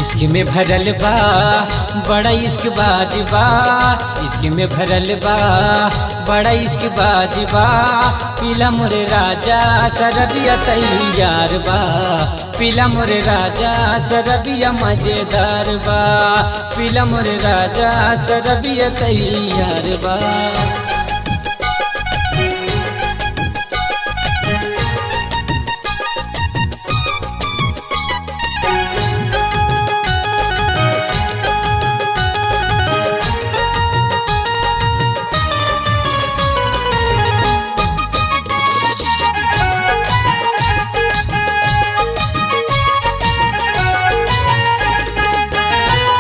इश्क में भरल बा बड़ा इश्क बाजबा, इश्क में भरल बा बड़ा इश्क बाजबा। पीला मोरे राजा सरबिया तैयार बा, पीला मोरे राजा सरबिया मजेदार बा, पीला मोरे राजा सरबिया तैयार बा।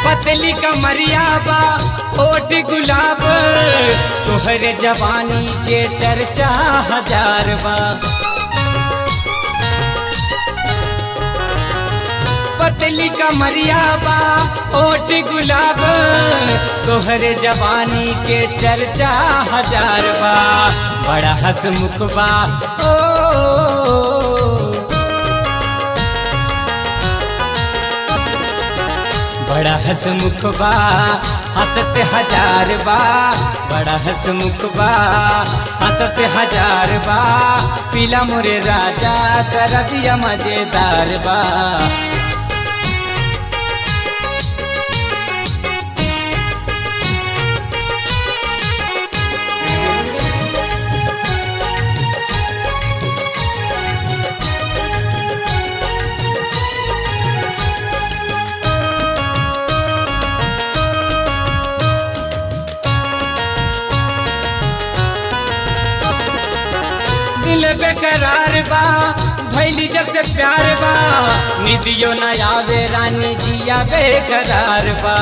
पतली कमरिया बा ओठ गुलाब, तोहरे जवानी के चर्चा हजार बा। पतली कमरिया बा ओठ गुलाब, तोहरे जवानी के चर्चा हजार बा। बड़ा हंसमुख बा बड़ा हंसमुख बा हंसत हजार बा, बड़ा हंसमुख बा हंसत हजार बा। पीला मोरे राजा सरबिया मजेदार बा। दिल बेकरार बा भैली जब से प्यार बा, निदियो न आवे रानी जिया बेकरार बा।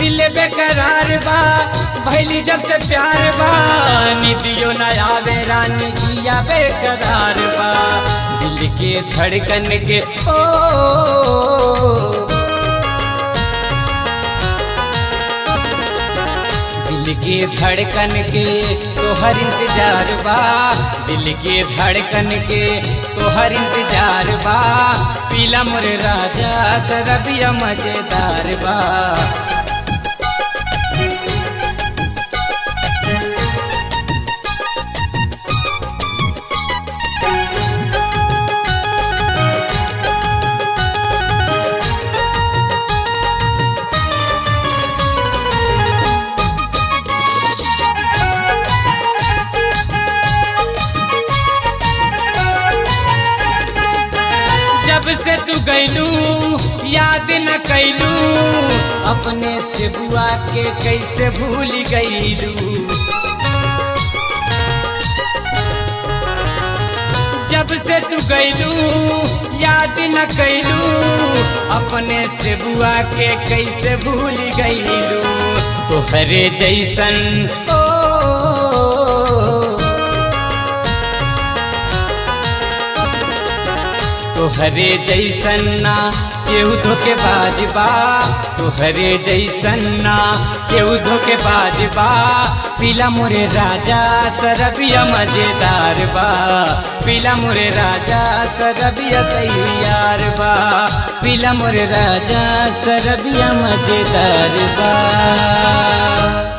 दिल बेकरार बा भैली जब से प्यार बा, निदियो न आवे रानी जिया बेकरार बा। दिल के धड़कन के दिल के धड़कन के तोहर इंतजार बा, दिल के धड़कन के तोहर इंतजार बा। पीला मोरे राजा सरबिया मजेदार बा। जब से तू गैलू याद न कैलू, अपने से बुआ के कैसे भूल गैलू। जब से तू गैलू याद न कैलू, अपने से बुआ के कैसे भूल गैलू। तोहरे जैसन तोहरे जैसन ना केहू धोखेबाज बा, तोहरे जैसन ना केहू धोखेबाज बा। पीला मोरे राजा सरबिया मजेदार बा, पीला मोरे राजा सरबिया तैयार बा, पीला मोरे राजा सरबिया मजेदार बा।